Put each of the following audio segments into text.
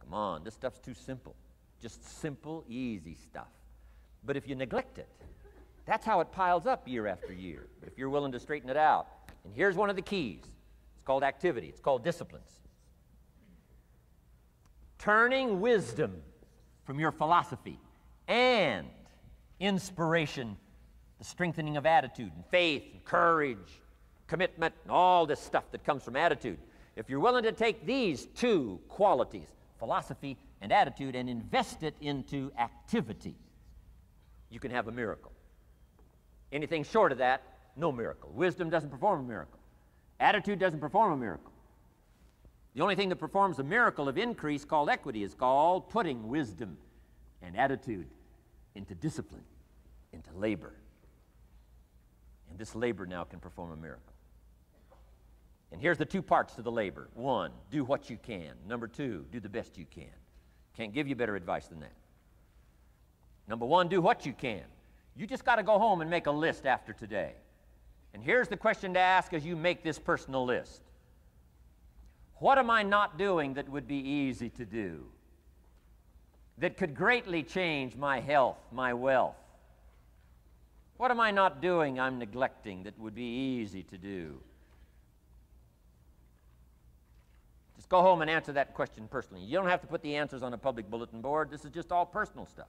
Come on, this stuff's too simple. Just simple, easy stuff. But if you neglect it, that's how it piles up year after year. But if you're willing to straighten it out, and here's one of the keys. It's called activity. It's called disciplines. Turning wisdom from your philosophy and inspiration, the strengthening of attitude and faith and courage, commitment, and all this stuff that comes from attitude. If you're willing to take these two qualities, philosophy and attitude, and invest it into activity, you can have a miracle. Anything short of that, no miracle. Wisdom doesn't perform a miracle. Attitude doesn't perform a miracle. The only thing that performs a miracle of increase called equity is called putting wisdom and attitude into discipline, into labor. And this labor now can perform a miracle. And here's the two parts to the labor. One, do what you can. Number two, do the best you can. Can't give you better advice than that. Number one, do what you can. You just got to go home and make a list after today. And here's the question to ask as you make this personal list. What am I not doing that would be easy to do, that could greatly change my health, my wealth? What am I not doing I'm neglecting that would be easy to do? Just go home and answer that question personally. You don't have to put the answers on a public bulletin board. This is just all personal stuff.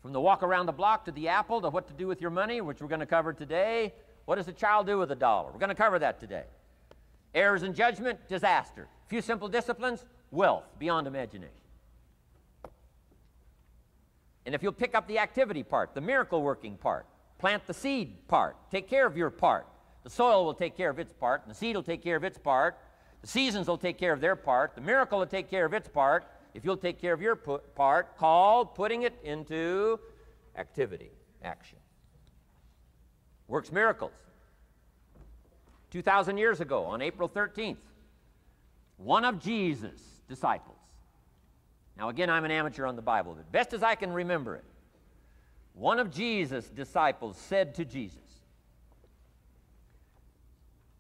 From the walk around the block to the apple to what to do with your money, which we're going to cover today. What does a child do with $1? We're going to cover that today. Errors in judgment, disaster. Few simple disciplines, wealth beyond imagination. And if you'll pick up the activity part, the miracle working part, plant the seed part, take care of your part. The soil will take care of its part, and the seed will take care of its part. The seasons will take care of their part. The miracle will take care of its part. If you'll take care of your part, called putting it into activity, action. Works miracles. 2,000 years ago, on April 13th, one of Jesus' disciples. Now again, I'm an amateur on the Bible, but best as I can remember it, one of Jesus' disciples said to Jesus,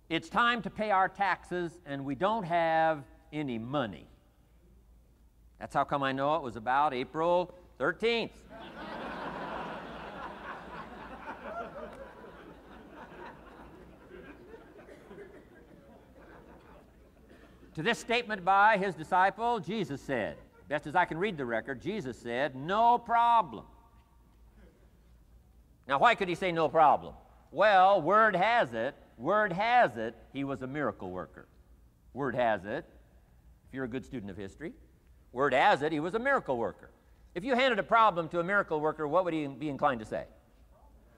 "It's time to pay our taxes and we don't have any money." That's how come I know it was about April 13th. To this statement by his disciple, Jesus said, best as I can read the record, Jesus said, "No problem." Now, why could he say no problem? Well, word has it, he was a miracle worker. Word has it, if you're a good student of history, word has it, he was a miracle worker. If you handed a problem to a miracle worker, what would he be inclined to say?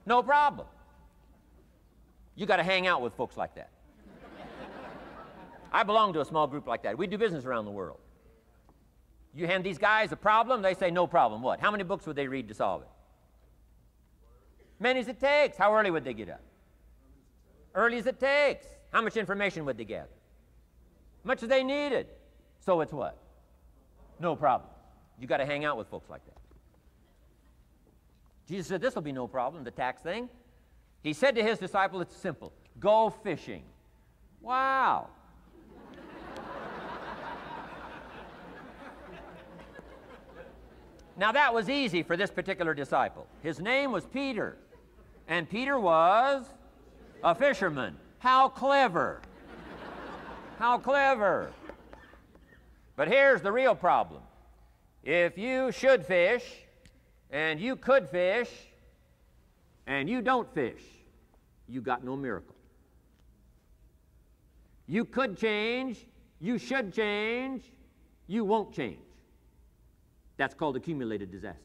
No problem. You got to hang out with folks like that. I belong to a small group like that. We do business around the world. You hand these guys a problem, they say no problem. What? How many books would they read to solve it? Many as it takes. How early would they get up? Early as it takes. How much information would they gather? Much as they needed. So it's what? No problem. You got to hang out with folks like that. Jesus said this will be no problem, the tax thing. He said to his disciple, it's simple. Go fishing. Wow. Now that was easy for this particular disciple. His name was Peter, and Peter was a fisherman. How clever. How clever. But here's the real problem. If you should fish, and you could fish, and you don't fish, you got no miracle. You could change, you should change, you won't change. That's called accumulated disaster.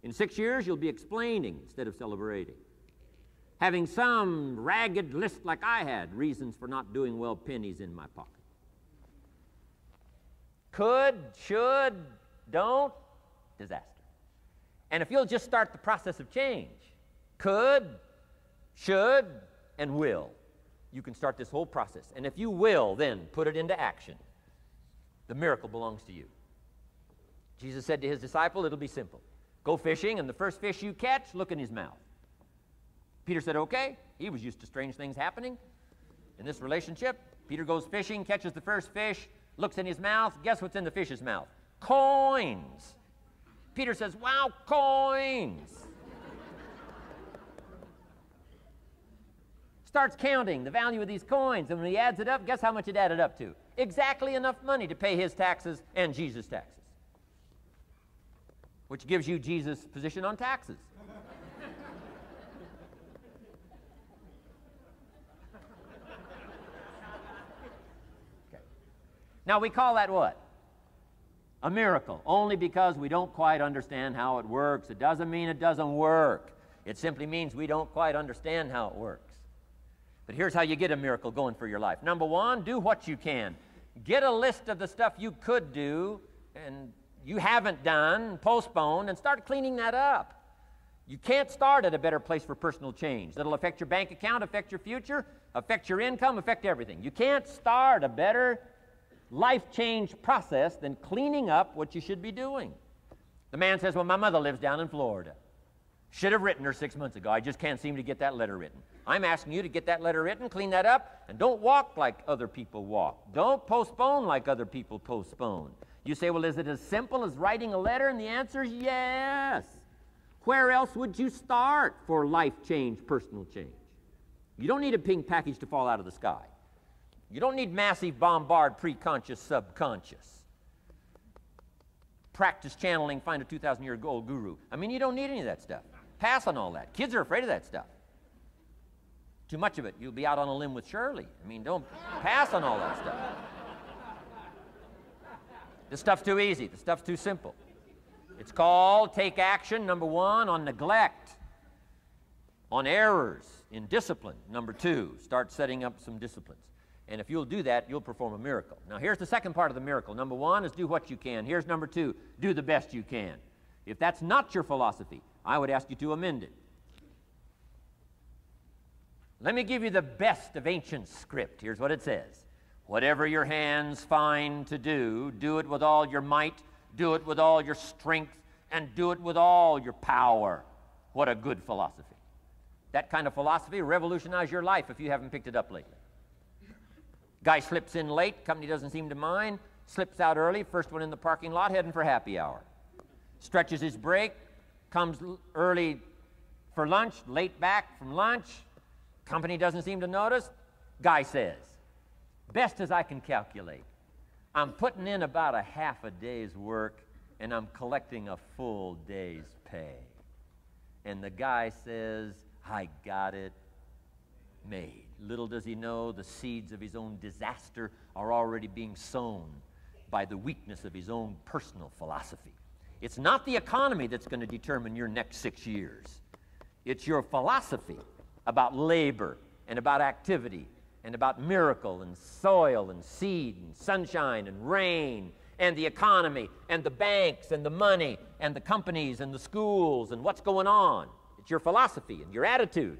In 6 years, you'll be explaining instead of celebrating. Having some ragged list like I had, reasons for not doing well, pennies in my pocket. Could, should, don't, disaster. And if you'll just start the process of change, could, should, and will, you can start this whole process. And if you will, then put it into action, the miracle belongs to you. Jesus said to his disciple, it'll be simple. Go fishing, and the first fish you catch, look in his mouth. Peter said, okay. He was used to strange things happening in this relationship. Peter goes fishing, catches the first fish, Looks in his mouth. Guess what's in the fish's mouth? Coins. Peter says, wow, coins. Starts counting the value of these coins, and when he adds it up, guess how much it added up to? Exactly enough money to pay his taxes and Jesus' taxes, which gives you Jesus' position on taxes. Okay. Now we call that what? A miracle, only because we don't quite understand how it works. It doesn't mean it doesn't work. It simply means we don't quite understand how it works. But here's how you get a miracle going for your life. Number one, do what you can. Get a list of the stuff you could do and you haven't done, postponed, and start cleaning that up. You can't start at a better place for personal change. That'll affect your bank account, affect your future, affect your income, affect everything. You can't start a better life change process than cleaning up what you should be doing. The man says, well, my mother lives down in Florida. Should have written her 6 months ago. I just can't seem to get that letter written. I'm asking you to get that letter written, clean that up, and don't walk like other people walk. Don't postpone like other people postpone. You say, well, is it as simple as writing a letter? And the answer is yes. Where else would you start for life change, personal change? You don't need a pink package to fall out of the sky. You don't need massive bombard, pre-conscious, subconscious. Practice channeling, find a 2,000-year-old guru. I mean, you don't need any of that stuff. Pass on all that. Kids are afraid of that stuff. Too much of it, you'll be out on a limb with Shirley. I mean, don't pass on all that stuff. This stuff's too easy. This stuff's too simple. It's called take action, number one, on neglect, on errors in discipline. Number two, start setting up some disciplines. And if you'll do that, you'll perform a miracle. Now, here's the second part of the miracle. Number one is do what you can. Here's number two, do the best you can. If that's not your philosophy, I would ask you to amend it. Let me give you the best of ancient script. Here's what it says. Whatever your hands find to do, do it with all your might, do it with all your strength, and do it with all your power. What a good philosophy. That kind of philosophy will revolutionize your life if you haven't picked it up lately. Guy slips in late, company doesn't seem to mind, slips out early, first one in the parking lot, heading for happy hour. Stretches his break, comes early for lunch, late back from lunch, company doesn't seem to notice. Guy says, best as I can calculate, I'm putting in about a half a day's work and I'm collecting a full day's pay. And the guy says, I got it made. Little does he know the seeds of his own disaster are already being sown by the weakness of his own personal philosophy. It's not the economy that's going to determine your next 6 years. It's your philosophy about labor and about activity and about miracle and soil and seed and sunshine and rain and the economy and the banks and the money and the companies and the schools and what's going on. It's your philosophy and your attitude.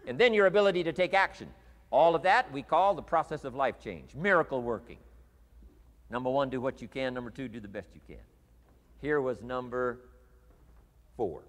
And then your ability to take action. All of that we call the process of life change, miracle working. Number one, do what you can. Number two, do the best you can. Here was number 4.